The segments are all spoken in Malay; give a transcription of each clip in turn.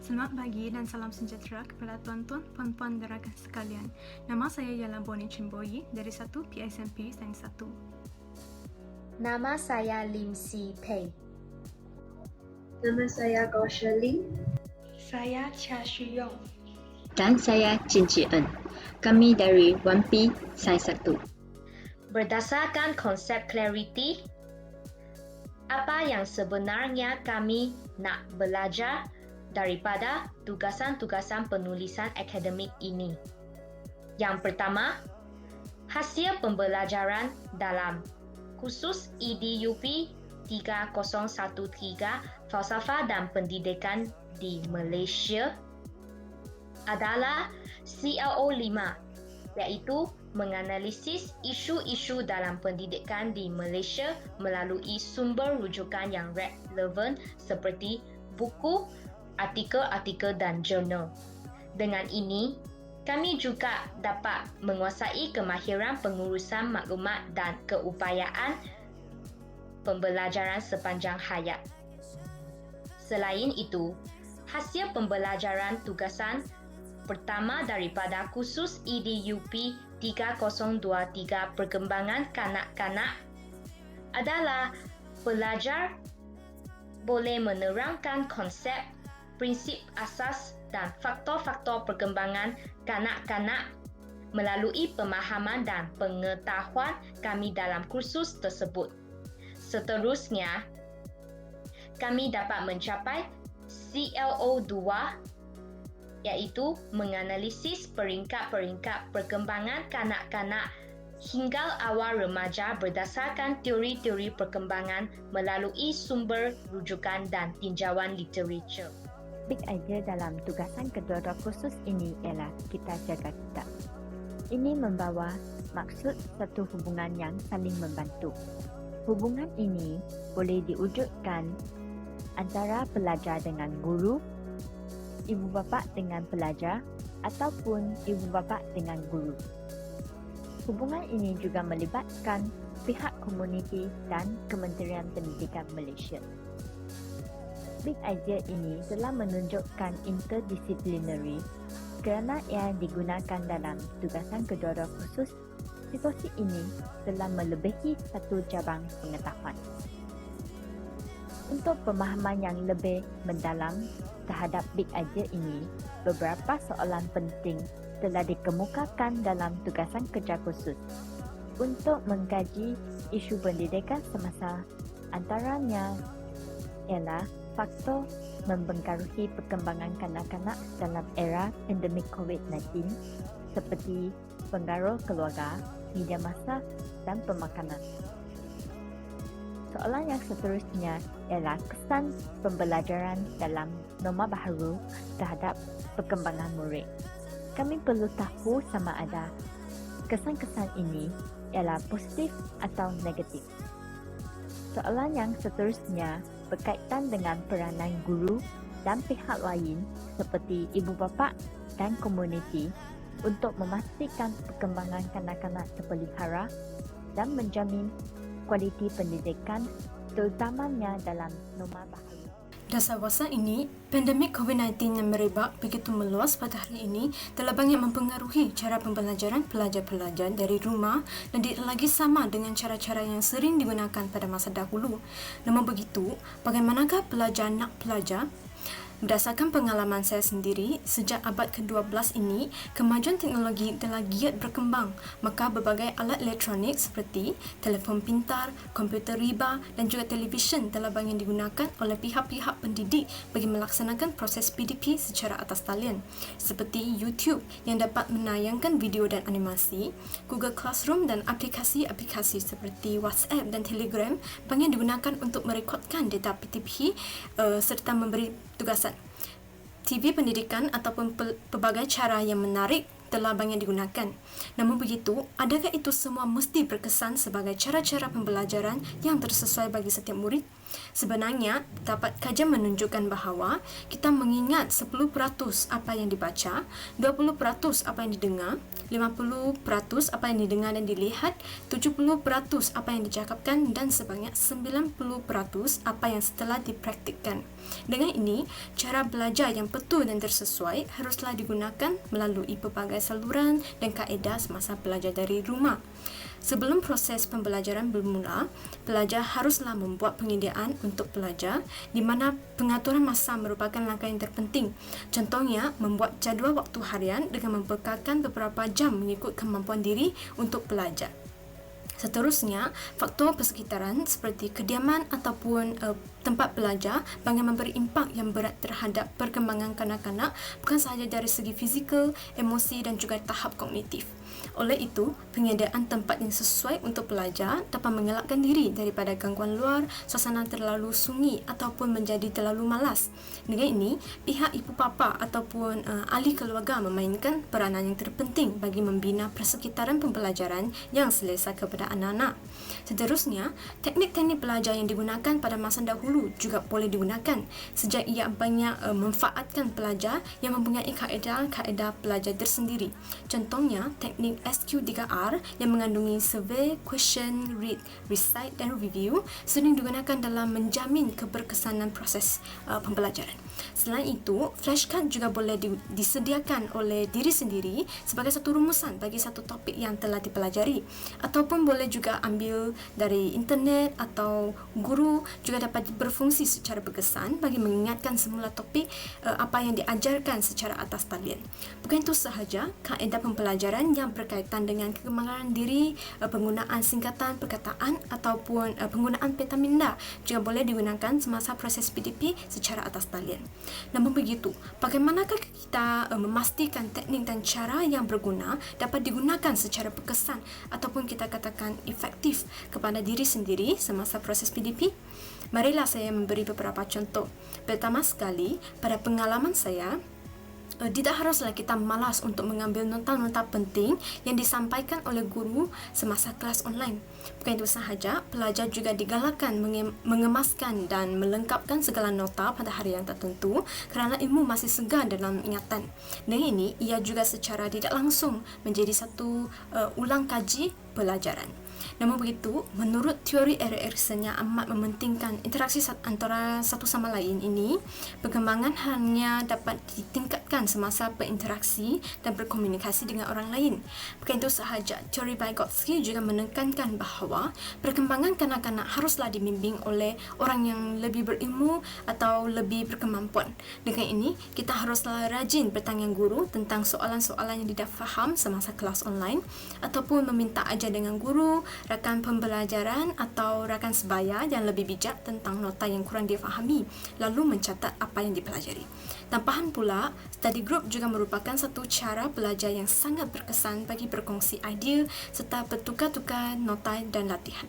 Selamat pagi dan salam sejahtera kepada tuan-tuan, puan-puan dan rakan sekalian. Nama saya ialah Bonnie Chimboyi dari 1 PSMP Sains 1. Nama saya Lim Si Pei. Nama saya Gao Sheling. Saya Chia Shuyong. Dan saya Jin Ji En. Kami dari 1P Sains 1. Berdasarkan konsep clarity, apa yang sebenarnya kami nak belajar daripada tugasan-tugasan penulisan akademik ini? Yang pertama, hasil pembelajaran dalam kursus EDUP 3013 Falsafah dan Pendidikan di Malaysia adalah CLO 5, iaitu menganalisis isu-isu dalam pendidikan di Malaysia melalui sumber rujukan yang relevan seperti buku, artikel-artikel dan jurnal. Dengan ini, kami juga dapat menguasai kemahiran pengurusan maklumat dan keupayaan pembelajaran sepanjang hayat. Selain itu, hasil pembelajaran tugasan pertama daripada kursus EDUP 3023 Perkembangan Kanak-kanak adalah pelajar boleh menerangkan konsep, prinsip asas dan faktor-faktor perkembangan kanak-kanak melalui pemahaman dan pengetahuan kami dalam kursus tersebut. Seterusnya, kami dapat mencapai CLO 2, iaitu menganalisis peringkat-peringkat perkembangan kanak-kanak hingga awal remaja berdasarkan teori-teori perkembangan melalui sumber rujukan dan tinjauan literatur. Big idea dalam tugasan kedua kursus ini ialah kita jaga kita. Ini membawa maksud satu hubungan yang saling membantu. Hubungan ini boleh diwujudkan antara pelajar dengan guru, ibu bapa dengan pelajar ataupun ibu bapa dengan guru. Hubungan ini juga melibatkan pihak komuniti dan Kementerian Pendidikan Malaysia. Big idea ini telah menunjukkan interdisciplinary kerana ia digunakan dalam tugasan kedua kursus. Situasi ini telah melebihi satu cabang pengetahuan. Untuk pemahaman yang lebih mendalam terhadap big idea ini, beberapa soalan penting telah dikemukakan dalam tugasan kerja khusus untuk mengkaji isu pendidikan semasa antaranya ialah faktor mempengaruhi perkembangan kanak-kanak dalam era pandemik COVID-19 seperti pengaruh keluarga, media massa dan pemakanan. Soalan yang seterusnya ialah kesan pembelajaran dalam norma baharu terhadap perkembangan murid. Kami perlu tahu sama ada kesan-kesan ini ialah positif atau negatif. Soalan yang seterusnya berkaitan dengan peranan guru dan pihak lain seperti ibu bapa dan komuniti untuk memastikan perkembangan kanak-kanak terpelihara dan menjamin kualiti pendidikan terutamanya dalam norma baharu. Dasar masa ini, pandemik COVID-19 yang merebak begitu meluas pada hari ini telah banyak mempengaruhi cara pembelajaran pelajar-pelajar dari rumah dan tidak lagi sama dengan cara-cara yang sering digunakan pada masa dahulu. Namun begitu, bagaimanakah pelajar nak belajar? Berdasarkan pengalaman saya sendiri, sejak abad ke-12 ini, kemajuan teknologi telah giat berkembang, maka berbagai alat elektronik seperti telefon pintar, komputer riba dan juga televisyen telah banyak digunakan oleh pihak-pihak pendidik bagi melaksanakan proses PDP secara atas talian, seperti YouTube yang dapat menayangkan video dan animasi, Google Classroom dan aplikasi-aplikasi seperti WhatsApp dan Telegram banyak digunakan untuk merekodkan data PDP serta memberi tugasan. TV pendidikan ataupun pelbagai cara yang menarik telah banyak digunakan. Namun begitu, adakah itu semua mesti berkesan sebagai cara-cara pembelajaran yang tersesuai bagi setiap murid? Sebenarnya, dapat kajian menunjukkan bahawa kita mengingat 10% apa yang dibaca, 20% apa yang didengar, 50% apa yang didengar dan dilihat, 70% apa yang dicakapkan dan sebanyak 90% apa yang setelah dipraktikkan. Dengan ini, cara belajar yang betul dan tersesuai haruslah digunakan melalui pelbagai saluran dan kaedah semasa belajar dari rumah. Sebelum proses pembelajaran bermula, pelajar haruslah membuat penyediaan untuk pelajar di mana pengaturan masa merupakan langkah yang terpenting. Contohnya, membuat jadual waktu harian dengan membekalkan beberapa jam mengikut kemampuan diri untuk pelajar. Seterusnya, faktor persekitaran seperti kediaman ataupun tempat belajar banyak memberi impak yang berat terhadap perkembangan kanak-kanak bukan sahaja dari segi fizikal, emosi dan juga tahap kognitif. Oleh itu, penyediaan tempat yang sesuai untuk pelajar dapat mengelakkan diri daripada gangguan luar, suasana terlalu sunyi ataupun menjadi terlalu malas. Dengan ini, pihak ibu bapa ataupun ahli keluarga memainkan peranan yang terpenting bagi membina persekitaran pembelajaran yang selesa kepada anak-anak. Seterusnya, teknik-teknik belajar yang digunakan pada masa dahulu juga boleh digunakan sejak ia banyak memanfaatkan pelajar yang mempunyai kaedah-kaedah belajar tersendiri. Contohnya, teknik SQ3R yang mengandungi survey, question, read, recite dan review sering digunakan dalam menjamin keberkesanan proses pembelajaran. Selain itu, flashcard juga boleh disediakan oleh diri sendiri sebagai satu rumusan bagi satu topik yang telah dipelajari, ataupun boleh juga ambil dari internet atau guru juga dapat berfungsi secara berkesan bagi mengingatkan semula topik apa yang diajarkan secara atas talian. Bukan itu sahaja, kaedah pembelajaran yang berkaitan dengan kekembangan diri, penggunaan singkatan perkataan ataupun penggunaan peta minda juga boleh digunakan semasa proses PDP secara atas talian. Namun begitu, bagaimanakah kita memastikan teknik dan cara yang berguna dapat digunakan secara berkesan ataupun kita katakan efektif kepada diri sendiri semasa proses PDP? Marilah saya memberi beberapa contoh. Pertama sekali, pada pengalaman saya, tidak haruslah kita malas untuk mengambil nota-nota penting yang disampaikan oleh guru semasa kelas online. Bukan itu sahaja, pelajar juga digalakkan mengemaskan dan melengkapkan segala nota pada hari yang tertentu kerana ilmu masih segar dalam ingatan. Dengan ini, ia juga secara tidak langsung menjadi satu ulang kaji pelajaran. Namun begitu, menurut teori Erikson yang amat mementingkan interaksi antara satu sama lain ini, perkembangan hanya dapat ditingkatkan semasa berinteraksi dan berkomunikasi dengan orang lain. Bukan itu sahaja, teori Vygotsky juga menekankan bahawa perkembangan kanak-kanak haruslah dibimbing oleh orang yang lebih berilmu atau lebih berkemampuan. Dengan ini, kita haruslah rajin bertanya guru tentang soalan-soalan yang tidak faham semasa kelas online ataupun meminta ajar dengan guru, rakan pembelajaran atau rakan sebaya yang lebih bijak tentang nota yang kurang difahami, lalu mencatat apa yang dipelajari. Tambahan pula, study group juga merupakan satu cara belajar yang sangat berkesan bagi berkongsi idea serta bertukar-tukar nota dan latihan.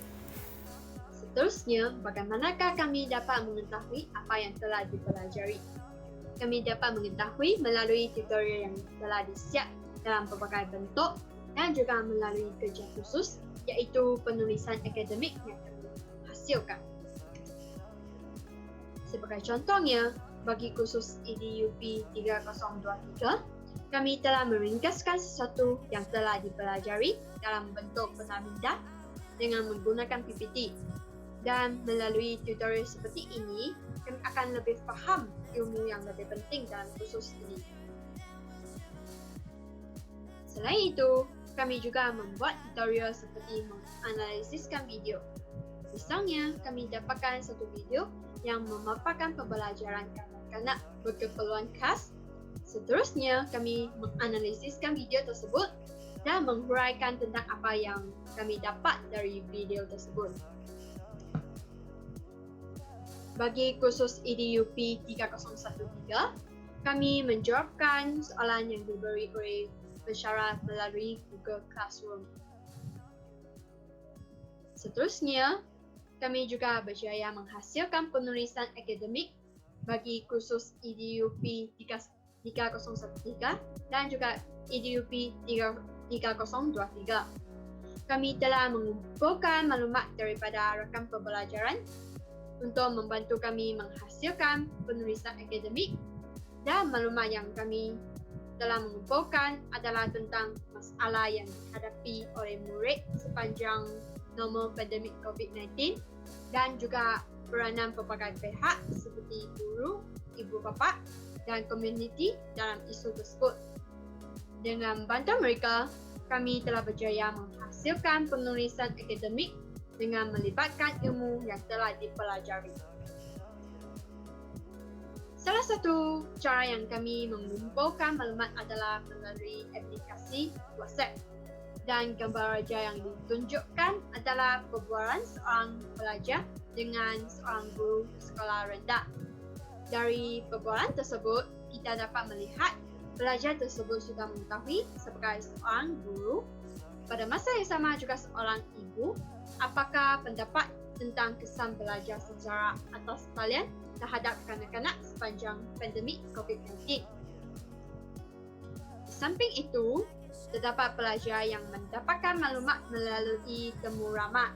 Seterusnya, bagaimanakah kami dapat mengetahui apa yang telah dipelajari? Kami dapat mengetahui melalui tutorial yang telah disiap dalam pelbagai bentuk dan juga melalui kerja khusus, iaitu penulisan akademik yang kami hasilkan. Sebagai contohnya, bagi kursus EDUP 3023, kami telah meringkaskan sesuatu yang telah dipelajari dalam bentuk peta minda dengan menggunakan PPT. Dan melalui tutorial seperti ini, kami akan lebih faham ilmu yang lebih penting dalam kursus ini. Selain itu, kami juga membuat tutorial seperti menganalisiskan video. Misalnya, kami dapatkan satu video yang memaparkan pembelajaran kanak-kanak berkeperluan khas. Seterusnya, kami menganalisiskan video tersebut dan menghuraikan tentang apa yang kami dapat dari video tersebut. Bagi kursus EDUP 3013, kami menjawabkan soalan yang diberi oleh pesara melalui Google Classroom. Seterusnya, kami juga berjaya menghasilkan penulisan akademik bagi kursus EDUP 3013 dan juga EDUP 3023. Kami telah mengumpulkan maklumat daripada rakan pembelajaran untuk membantu kami menghasilkan penulisan akademik, dan maklumat yang kami telah mengumpulkan adalah tentang masalah yang dihadapi oleh murid sepanjang normal pandemik COVID-19 dan juga peranan pelbagai pihak seperti guru, ibu bapa dan komuniti dalam isu tersebut. Dengan bantuan mereka, kami telah berjaya menghasilkan penulisan akademik dengan melibatkan ilmu yang telah dipelajari. Salah satu cara yang kami mengumpulkan maklumat adalah melalui aplikasi WhatsApp, dan gambar raja yang ditunjukkan adalah perbualan seorang pelajar dengan seorang guru sekolah rendah. Dari perbualan tersebut, kita dapat melihat pelajar tersebut sudah mengetahui sebagai seorang guru, pada masa yang sama juga seorang ibu, apakah pendapat tentang kesan belajar secara atas talian terhadap kanak-kanak sepanjang pandemik COVID-19. Di samping itu, terdapat pelajar yang mendapatkan maklumat melalui temu ramah.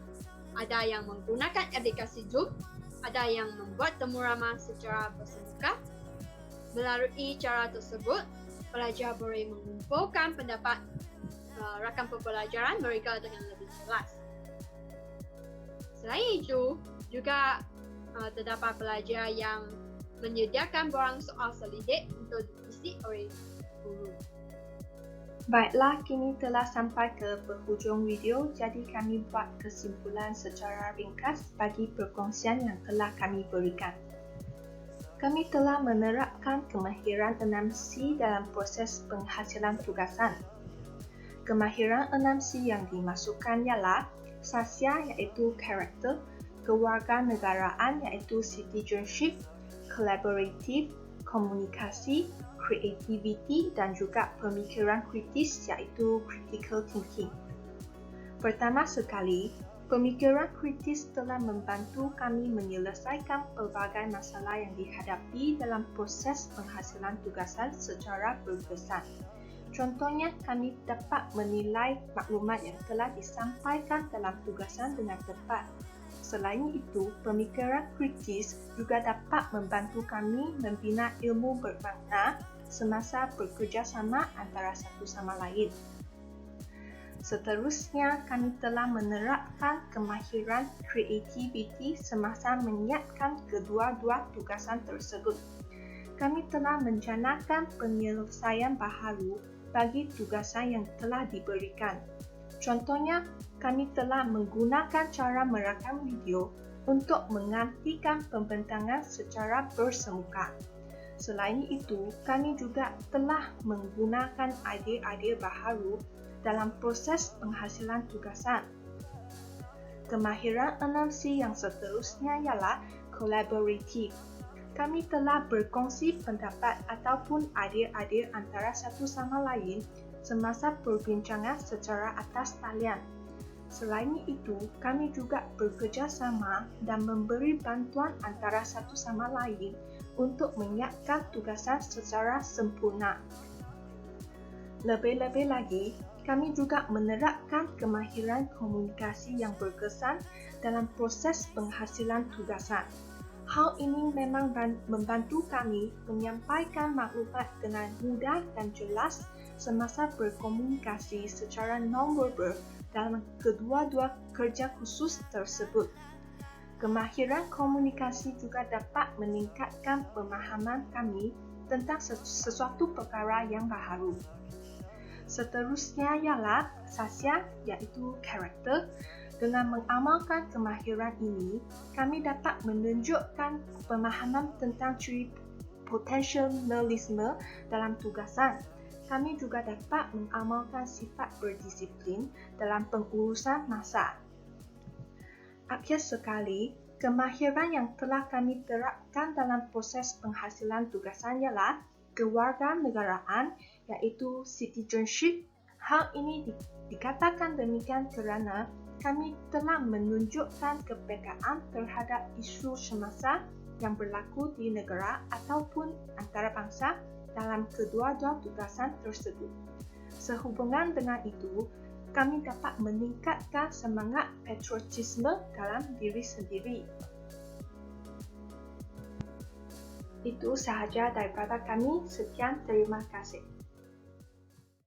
Ada yang menggunakan aplikasi Zoom, ada yang membuat temu ramah secara bersemuka. Melalui cara tersebut, pelajar boleh mengumpulkan pendapat rakan pembelajaran mereka dengan lebih jelas. Selain itu, juga terdapat pelajar yang menyediakan borang soal selidik untuk diisi oleh guru. Baiklah, kini telah sampai ke penghujung video, jadi kami buat kesimpulan secara ringkas bagi perkongsian yang telah kami berikan. Kami telah menerapkan kemahiran 6C dalam proses penghasilan tugasan. Kemahiran 6C yang dimasukkan ialah sasya iaitu karakter, kewarganegaraan iaitu citizenship, collaborative, komunikasi, creativity dan juga pemikiran kritis iaitu critical thinking. Pertama sekali, pemikiran kritis telah membantu kami menyelesaikan pelbagai masalah yang dihadapi dalam proses penghasilan tugasan secara berkesan. Contohnya, kami dapat menilai maklumat yang telah disampaikan dalam tugasan dengan tepat. Selain itu, pemikiran kritis juga dapat membantu kami membina ilmu bermakna semasa bekerjasama antara satu sama lain. Seterusnya, kami telah menerapkan kemahiran creativity semasa menyiapkan kedua-dua tugasan tersebut. Kami telah mencanangkan penyelesaian baharu bagi tugasan yang telah diberikan. Contohnya, kami telah menggunakan cara merakam video untuk menggantikan pembentangan secara bersemuka. Selain itu, kami juga telah menggunakan idea-idea baharu dalam proses penghasilan tugasan. Kemahiran 6C yang seterusnya ialah collaborative. Kami telah berkongsi pendapat ataupun idea-idea antara satu sama lain semasa perbincangan secara atas talian. Selain itu, kami juga bekerjasama dan memberi bantuan antara satu sama lain untuk menyiapkan tugasan secara sempurna. Lebih-lebih lagi, kami juga menerapkan kemahiran komunikasi yang berkesan dalam proses penghasilan tugasan. Hal ini memang membantu kami menyampaikan maklumat dengan mudah dan jelas semasa berkomunikasi secara non-verbal dalam kedua-dua kerja khusus tersebut. Kemahiran komunikasi juga dapat meningkatkan pemahaman kami tentang sesuatu perkara yang baharu. Seterusnya ialah sasya iaitu karakter. Dengan mengamalkan kemahiran ini, kami dapat menunjukkan pemahaman tentang ciri potensialisme dalam tugasan. Kami juga dapat mengamalkan sifat berdisiplin dalam pengurusan masa. Akhir sekali, kemahiran yang telah kami terapkan dalam proses penghasilan tugasan ialah kewarganegaraan iaitu citizenship. Hal ini dikatakan demikian kerana kami telah menunjukkan kepekaan terhadap isu semasa yang berlaku di negara ataupun antarabangsa dalam kedua-dua tugasan tersebut. Sehubungan dengan itu, kami dapat meningkatkan semangat patriotisme dalam diri sendiri. Itu sahaja daripada kami. Sekian, terima kasih.